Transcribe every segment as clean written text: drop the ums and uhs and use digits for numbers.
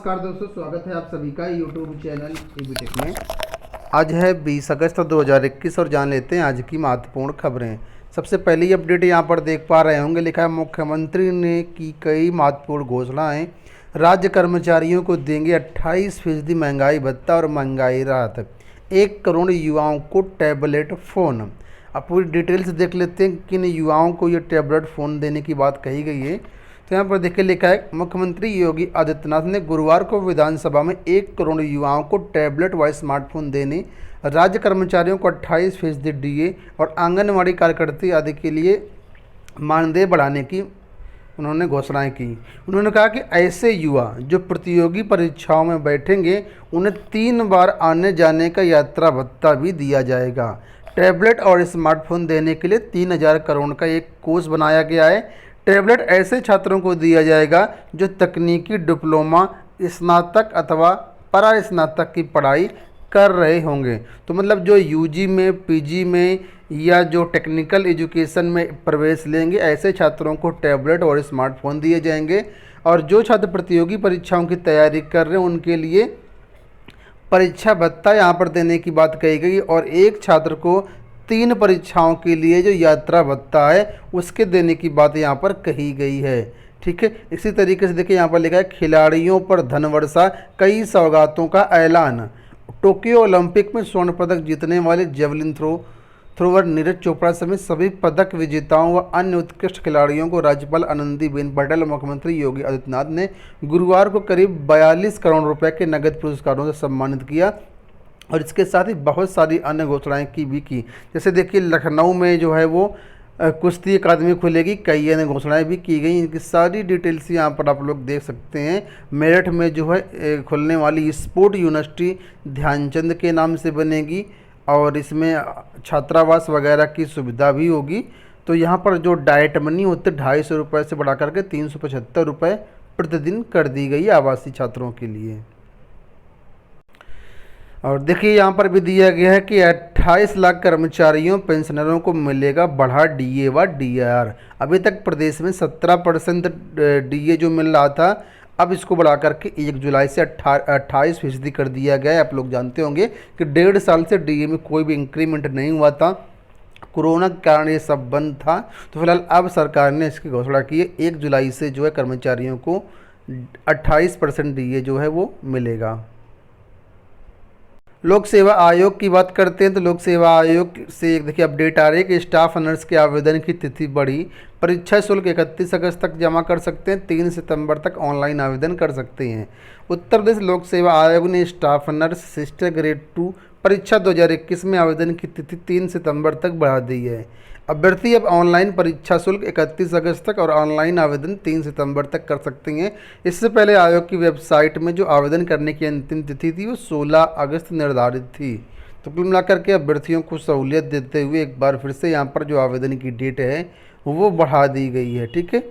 नमस्कार दोस्तों, स्वागत है आप सभी का यूट्यूब चैनल ईबीटेक में। आज है 20 अगस्त 2021 और जान लेते हैं आज की महत्वपूर्ण खबरें। सबसे पहली अपडेट यहाँ पर देख पा रहे होंगे, लिखा है मुख्यमंत्री ने की कई महत्वपूर्ण घोषणाएं। राज्य कर्मचारियों को देंगे 28% महंगाई भत्ता और महंगाई राहत। 1 करोड़ युवाओं को टैबलेट फ़ोन। अब पूरी डिटेल्स देख लेते हैं किन युवाओं को ये टैबलेट फ़ोन देने की बात कही गई है। तो यहाँ पर देखिए लिखा है, मुख्यमंत्री योगी आदित्यनाथ ने गुरुवार को विधानसभा में 1 करोड़ युवाओं को टैबलेट व स्मार्टफोन देने, राज्य कर्मचारियों को 28% डीए और आंगनवाड़ी कार्यकर्ता आदि के लिए मानदेय बढ़ाने की उन्होंने घोषणाएं की। उन्होंने कहा कि ऐसे युवा जो प्रतियोगी परीक्षाओं में बैठेंगे उन्हें 3 बार आने जाने का यात्रा भत्ता भी दिया जाएगा। टैबलेट और स्मार्टफोन देने के लिए 3000 करोड़ का एक कोष बनाया गया है। टैबलेट ऐसे छात्रों को दिया जाएगा जो तकनीकी डिप्लोमा, स्नातक अथवा परास्नातक की पढ़ाई कर रहे होंगे। तो मतलब जो यूजी में, पीजी में या जो टेक्निकल एजुकेशन में प्रवेश लेंगे, ऐसे छात्रों को टैबलेट और स्मार्टफोन दिए जाएंगे। और जो छात्र प्रतियोगी परीक्षाओं की तैयारी कर रहे हैं उनके लिए परीक्षा भत्ता यहाँ पर देने की बात कही गई। और एक छात्र को 3 परीक्षाओं के लिए जो यात्रा भत्ता है उसके देने की बात यहाँ पर कही गई है। ठीक है, इसी तरीके से देखिए यहाँ पर लिखा है, खिलाड़ियों पर धनवर्षा, कई सौगातों का ऐलान। टोक्यो ओलंपिक में स्वर्ण पदक जीतने वाले जेवलिन थ्रोवर नीरज चोपड़ा समेत सभी पदक विजेताओं व अन्य उत्कृष्ट खिलाड़ियों को राज्यपाल आनंदीबेन पटेल और मुख्यमंत्री योगी आदित्यनाथ ने गुरुवार को करीब 42 करोड़ रुपए के नगद पुरस्कारों से सम्मानित किया। और इसके साथ ही बहुत सारी अन्य घोषणाएं की। जैसे देखिए लखनऊ में जो है वो कुश्ती अकादमी खुलेगी, कई अन्य घोषणाएं भी की गई। इनकी सारी डिटेल्स यहाँ पर आप लोग देख सकते हैं। मेरठ में जो है खुलने वाली स्पोर्ट यूनिवर्सिटी ध्यानचंद के नाम से बनेगी और इसमें छात्रावास वगैरह की सुविधा भी होगी। तो यहाँ पर जो डाइट मनी होते 250 रुपये से बढ़ा करके 375 रुपये प्रतिदिन कर दी गई आवासीय छात्रों के लिए। और देखिए यहाँ पर भी दिया गया है कि 28 लाख कर्मचारियों पेंशनरों को मिलेगा बढ़ा डीए व डीआर। अभी तक प्रदेश में 17% डीए जो मिल रहा था, अब इसको बढ़ा करके 1 जुलाई से 28% कर दिया गया है। आप लोग जानते होंगे कि 1.5 साल से डीए में कोई भी इंक्रीमेंट नहीं हुआ था, कोरोना के कारण ये सब बंद था। तो फिलहाल अब सरकार ने इसकी घोषणा की है, 1 जुलाई से जो है कर्मचारियों को 28% डीए जो है वो मिलेगा। लोक सेवा आयोग की बात करते हैं तो लोक सेवा आयोग से एक देखिए अपडेट आ रही है कि स्टाफ नर्स के आवेदन की तिथि बढ़ी। परीक्षा शुल्क 31 अगस्त तक जमा कर सकते हैं, 3 सितंबर तक ऑनलाइन आवेदन कर सकते हैं। उत्तर प्रदेश लोक सेवा आयोग ने स्टाफ नर्स सिस्टर ग्रेड 2 परीक्षा 2021 में आवेदन की तिथि 3 सितंबर तक बढ़ा दी है। अभ्यर्थी अब ऑनलाइन परीक्षा शुल्क 31 अगस्त तक और ऑनलाइन आवेदन 3 सितंबर तक कर सकते हैं। इससे पहले आयोग की वेबसाइट में जो आवेदन करने की अंतिम तिथि थी वो 16 अगस्त निर्धारित थी। तो कुल मिलाकर के अभ्यर्थियों को सहूलियत देते हुए एक बार फिर से यहाँ पर जो आवेदन की डेट है वो बढ़ा दी गई है। ठीक है,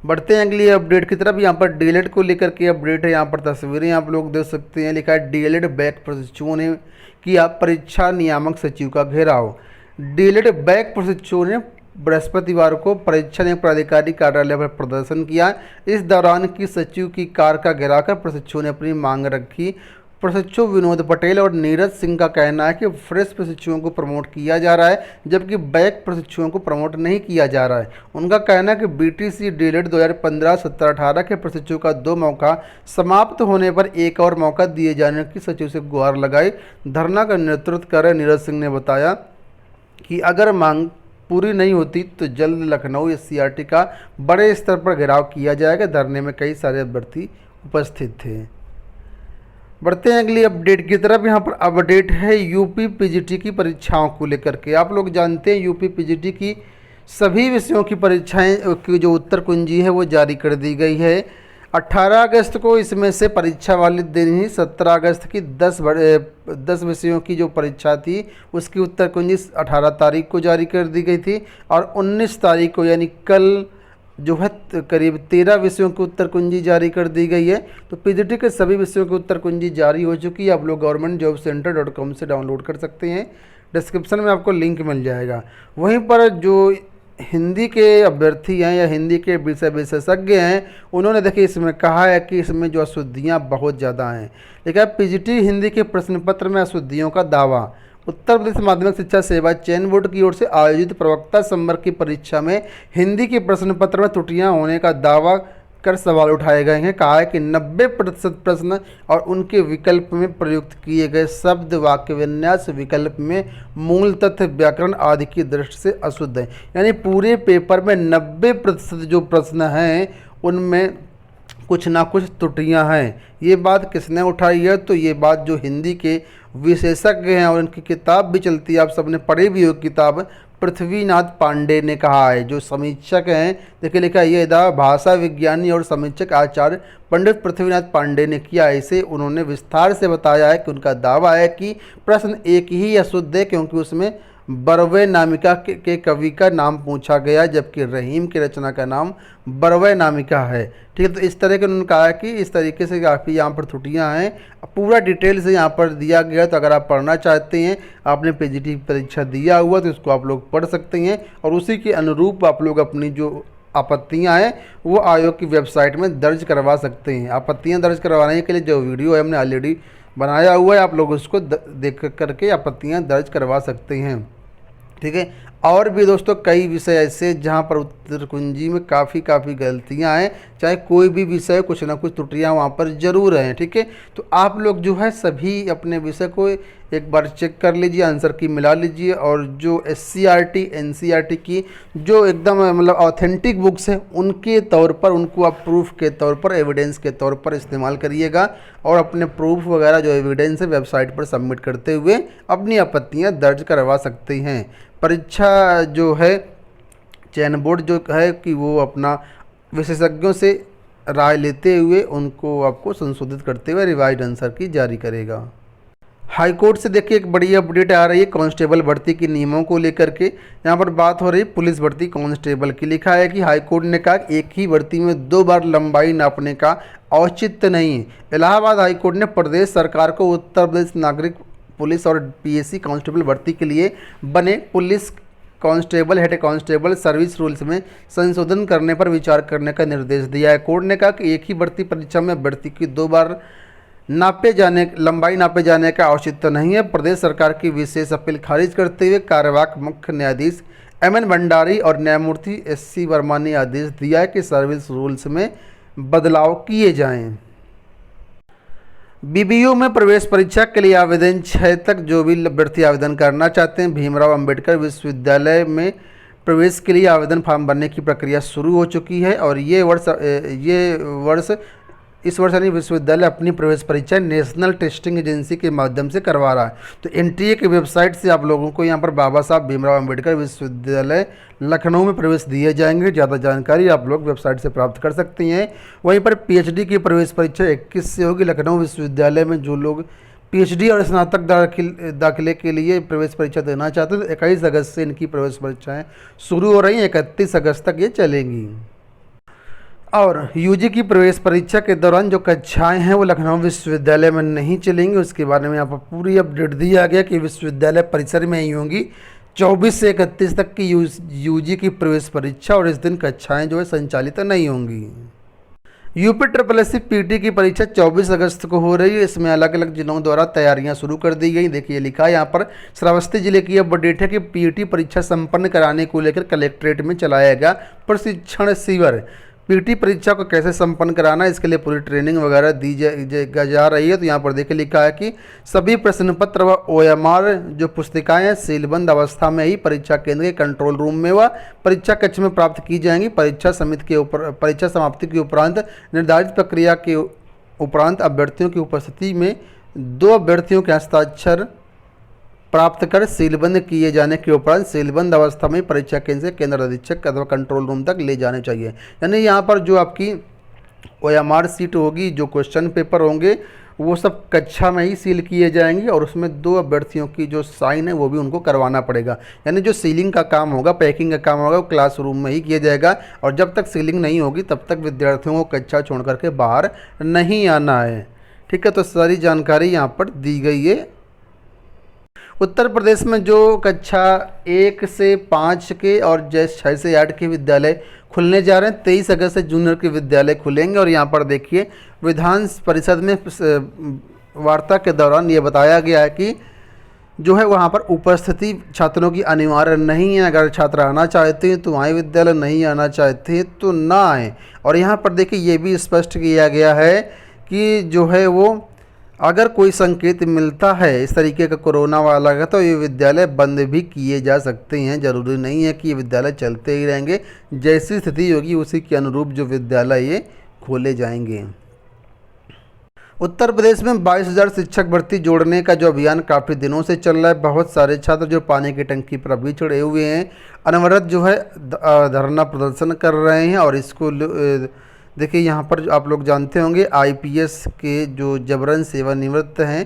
बढ़ते हैं अगली अपडेट की तरफ। यहाँ पर डीएलएड को लेकर के अपडेट है। यहाँ पर तस्वीरें आप लोग देख सकते हैं। लिखा है, डीएलएड बैक प्रशिक्षुओं ने किया परीक्षा नियामक सचिव का घेराव। डीएलएड बैक प्रशिक्षुओं ने बृहस्पतिवार को परीक्षा नियामक प्राधिकारी कार्यालय पर प्रदर्शन किया। इस दौरान की सचिव की कार का घेराव कर प्रशिक्षुओं ने अपनी मांग रखी। प्रशिक्षु विनोद पटेल और नीरज सिंह का कहना है कि फ्रेश प्रशिक्षुओं को प्रमोट किया जा रहा है जबकि बैक प्रशिक्षुओं को प्रमोट नहीं किया जा रहा है। उनका कहना है कि बीटीसी डीएलएड 2015-17-18 के प्रशिक्षु का 2 मौका समाप्त होने पर एक और मौका दिए जाने की सचिव से गुहार लगाई। धरना का नेतृत्व कर रहे नीरज सिंह ने बताया कि अगर मांग पूरी नहीं होती तो जल्द लखनऊ एससीईआरटी का बड़े स्तर पर घेराव किया जाएगा। धरने में कई सारे अभ्यर्थी उपस्थित थे। बढ़ते हैं अगली अपडेट की तरफ। यहाँ पर अपडेट है यूपी पीजीटी की परीक्षाओं को लेकर के। आप लोग जानते हैं यूपी पीजीटी की सभी विषयों की परीक्षाएं की जो उत्तर कुंजी है वो जारी कर दी गई है। 18 अगस्त को इसमें से परीक्षा वाले दिन ही 17 अगस्त की 10 विषयों की जो परीक्षा थी उसकी उत्तर कुंजी 18 तारीख को जारी कर दी गई थी। और 19 तारीख को यानी कल जो है करीब 13 विषयों की उत्तर कुंजी जारी कर दी गई है। तो पीजीटी के सभी विषयों की उत्तर कुंजी जारी हो चुकी है। आप लोग gov.center.com से डाउनलोड कर सकते हैं। डिस्क्रिप्शन में आपको लिंक मिल जाएगा। वहीं पर जो हिंदी के अभ्यर्थी हैं या हिंदी के विषय विशेषज्ञ हैं, उन्होंने देखिए इसमें कहा है कि इसमें जो अशुद्धियाँ बहुत ज़्यादा हैं। देखिए पीजीटी हिंदी के प्रश्न पत्र में अशुद्धियों का दावा। उत्तर प्रदेश माध्यमिक शिक्षा सेवा चयन बोर्ड की ओर से आयोजित प्रवक्ता संवर्ग की परीक्षा में हिंदी के प्रश्न पत्र में त्रुटियां होने का दावा कर सवाल उठाए गए हैं। कहा है कि 90% प्रश्न और उनके विकल्प में प्रयुक्त किए गए शब्द, वाक्य विन्यास, विकल्प में मूल तथ्य, व्याकरण आदि की दृष्टि से अशुद्ध है। यानी पूरे पेपर में 90% जो प्रश्न हैं उनमें कुछ ना कुछ त्रुटियां हैं। ये बात किसने उठाई है? तो ये बात जो हिंदी के विशेषज्ञ हैं और उनकी किताब भी चलती है, आप सबने पढ़ी भी हो किताब, पृथ्वीनाथ पांडे ने कहा है, जो समीक्षक हैं। देखिए लिखा है, ये दावा भाषा विज्ञानी और समीक्षक आचार्य पंडित पृथ्वीनाथ पांडे ने किया। इसे उन्होंने विस्तार से बताया है कि उनका दावा है कि प्रश्न एक ही अशुद्ध है, क्योंकि उसमें बरवे नामिका के कवि का नाम पूछा गया, जबकि रहीम की रचना का नाम बरवे नामिका है। ठीक है, तो इस तरह के उन्होंने कहा कि इस तरीके से काफ़ी यहाँ पर त्रुटियाँ हैं। पूरा डिटेल से यहाँ पर दिया गया, तो अगर आप पढ़ना चाहते हैं, आपने पीजीटी परीक्षा दिया हुआ तो इसको आप लोग पढ़ सकते हैं और उसी के अनुरूप आप लोग अपनी जो आपत्तियां हैं वो आयोग की वेबसाइट में दर्ज करवा सकते हैं। आपत्तियां दर्ज करवाने के लिए जो वीडियो है हमने ऑलरेडी बनाया हुआ है, आप लोग उसको देख करके आपत्तियां दर्ज करवा सकते हैं। ठीक है, और भी दोस्तों कई विषय ऐसे जहाँ पर उत्तर कुंजी में काफ़ी गलतियाँ हैं, चाहे कोई भी विषय, कुछ ना कुछ त्रुटियाँ वहाँ पर ज़रूर हैं। ठीक है, तो आप लोग जो है सभी अपने विषय को एक बार चेक कर लीजिए, आंसर की मिला लीजिए, और जो SCERT NCERT की जो एकदम मतलब ऑथेंटिक बुक्स हैं उनके तौर पर उनको आप प्रूफ के तौर पर, एविडेंस के तौर पर इस्तेमाल करिएगा और अपने प्रूफ वगैरह जो एविडेंस है वेबसाइट पर सबमिट करते हुए अपनी आपत्तियाँ दर्ज करवा सकते हैं। परीक्षा जो है चयन बोर्ड जो है कि वो अपना विशेषज्ञों से राय लेते हुए उनको आपको संशोधित करते हुए रिवाइज आंसर की जारी करेगा। हाई कोर्ट से देखिए एक बड़ी अपडेट आ रही है कांस्टेबल भर्ती के नियमों को लेकर के। यहाँ पर बात हो रही है पुलिस भर्ती कांस्टेबल की। लिखा है कि हाई कोर्ट ने कहा एक ही भर्ती में 2 बार लंबाई नापने का औचित्य नहीं है। इलाहाबाद हाई कोर्ट ने प्रदेश सरकार को उत्तर प्रदेश नागरिक पुलिस और PSC कांस्टेबल भर्ती के लिए बने police constable head constable service rules में संशोधन करने पर विचार करने का निर्देश दिया है। कोर्ट ने कहा कि एक ही भर्ती परीक्षा में अभ्यर्थी की 2 बार लंबाई नापे जाने का औचित्य नहीं है। प्रदेश सरकार की विशेष अपील खारिज करते हुए कार्यवाहक मुख्य न्यायाधीश MN भंडारी और न्यायमूर्ति SC वर्मा ने आदेश दिया है कि सर्विस रूल्स में बदलाव किए जाएं। BBU में प्रवेश परीक्षा के लिए आवेदन 6 तक जो भी अभ्यर्थी आवेदन करना चाहते हैं, भीमराव अंबेडकर विश्वविद्यालय में प्रवेश के लिए आवेदन फॉर्म भरने की प्रक्रिया शुरू हो चुकी है और इस वर्ष यानी विश्वविद्यालय अपनी प्रवेश परीक्षा नेशनल टेस्टिंग एजेंसी के माध्यम से करवा रहा है। तो NTA की वेबसाइट से आप लोगों को यहाँ पर बाबा साहब भीमराव अंबेडकर विश्वविद्यालय लखनऊ में प्रवेश दिए जाएंगे। ज़्यादा जानकारी आप लोग वेबसाइट से प्राप्त कर सकती हैं। वहीं पर PhD की प्रवेश परीक्षा 21 से होगी। लखनऊ विश्वविद्यालय में जो लोग PhD और स्नातक दाखिले के लिए प्रवेश परीक्षा देना चाहते हैं तो 21 अगस्त से इनकी प्रवेश परीक्षाएँ शुरू हो रही हैं, 31 अगस्त तक ये चलेंगी। और UG की प्रवेश परीक्षा के दौरान जो कक्षाएं हैं वो लखनऊ विश्वविद्यालय में नहीं चलेंगी। उसके बारे में यहाँ पर पूरी अपडेट दिया गया कि विश्वविद्यालय परिसर में ही होंगी। 24 से 31 तक की UG की प्रवेश परीक्षा और इस दिन कक्षाएं जो है संचालित नहीं होंगी। UPSSC PT की परीक्षा 24 अगस्त को हो रही है। इसमें अलग अलग जिलों द्वारा तैयारियां शुरू कर दी गई। देखिए लिखा है यहाँ पर श्रावस्ती जिले की अपडेट है कि PT परीक्षा संपन्न कराने को लेकर कलेक्ट्रेट में चलाया गया प्रशिक्षण शिविर। PT परीक्षा को कैसे संपन्न कराना है इसके लिए पूरी ट्रेनिंग वगैरह दी जा रही है। तो यहाँ पर देखिए लिखा है कि सभी प्रश्न पत्र व OMR जो पुस्तिकाएं हैं सीलबंद अवस्था में ही परीक्षा केंद्र के कंट्रोल रूम में व परीक्षा कक्ष में प्राप्त की जाएंगी। परीक्षा समाप्ति के उपरांत निर्धारित प्रक्रिया के उपरांत अभ्यर्थियों की उपस्थिति में 2 अभ्यर्थियों के हस्ताक्षर प्राप्त कर सीलबंद किए जाने के उपरांत सीलबंद अवस्था में परीक्षा केंद्र से केंद्र अधीक्षक अथवा कंट्रोल रूम तक ले जाने चाहिए। यानी यहाँ पर जो आपकी OMR सीट होगी, जो क्वेश्चन पेपर होंगे वो सब कक्षा में ही सील किए जाएंगे और उसमें 2 अभ्यर्थियों की जो साइन है वो भी उनको करवाना पड़ेगा। यानी जो सीलिंग का काम होगा, पैकिंग का काम होगा वो क्लासरूम में ही किया जाएगा और जब तक सीलिंग नहीं होगी तब तक विद्यार्थियों को कक्षा छोड़ करके बाहर नहीं आना है। ठीक है, तो सारी जानकारी यहाँ पर दी गई है। उत्तर प्रदेश में जो कक्षा 1 से 5 के और 6 से 8 के विद्यालय खुलने जा रहे हैं, 23 अगस्त से जूनियर के विद्यालय खुलेंगे। और यहाँ पर देखिए विधान परिषद में वार्ता के दौरान ये बताया गया है कि जो है वहाँ पर उपस्थिति छात्रों की अनिवार्य नहीं है। अगर छात्र आना चाहते हैं तो आए विद्यालय, नहीं आना चाहते हैं तो ना आए। और यहाँ पर देखिए ये भी स्पष्ट किया गया है कि जो है वो अगर कोई संकेत मिलता है इस तरीके का कोरोना वाला का, तो ये विद्यालय बंद भी किए जा सकते हैं। ज़रूरी नहीं है कि ये विद्यालय चलते ही रहेंगे, जैसी स्थिति होगी उसी के अनुरूप जो विद्यालय ये खोले जाएंगे। उत्तर प्रदेश में 22,000 शिक्षक भर्ती जोड़ने का जो अभियान काफ़ी दिनों से चल रहा है। बहुत सारे छात्र जो पानी की टंकी पर अभी चढ़े हुए हैं, अनवरत जो है धरना प्रदर्शन कर रहे हैं। और इसको देखिए यहाँ पर आप लोग जानते होंगे IPS के जो जबरन सेवानिवृत्त हैं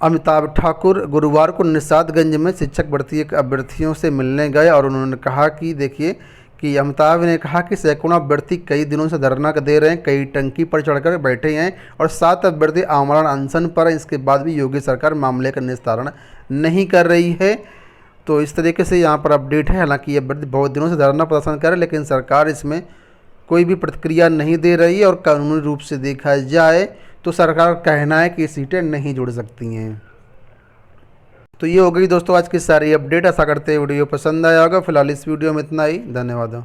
अमिताभ ठाकुर गुरुवार को निषादगंज में शिक्षक भर्ती अभ्यर्थियों से मिलने गए। और उन्होंने कहा कि देखिए कि अमिताभ ने कहा कि सैकड़ों अभ्यर्थी कई दिनों से धरना दे रहे हैं, कई टंकी पर चढ़कर बैठे हैं और 7 अभ्यर्थी आमरण अनशन पर हैं। इसके बाद भी योगी सरकार मामले का निस्तारण नहीं कर रही है। तो इस तरीके से यहाँ पर अपडेट है। हालांकि ये अभ्यर्थी बहुत दिनों से धरना प्रदर्शन कर रहे हैं, लेकिन सरकार इसमें कोई भी प्रतिक्रिया नहीं दे रही है। और कानूनी रूप से देखा जाए तो सरकार का कहना है कि सीटें नहीं जुड़ सकती हैं। तो ये हो गई दोस्तों आज की सारी अपडेट। आशा करते हैं वीडियो पसंद आया होगा। फिलहाल इस वीडियो में इतना ही। धन्यवाद।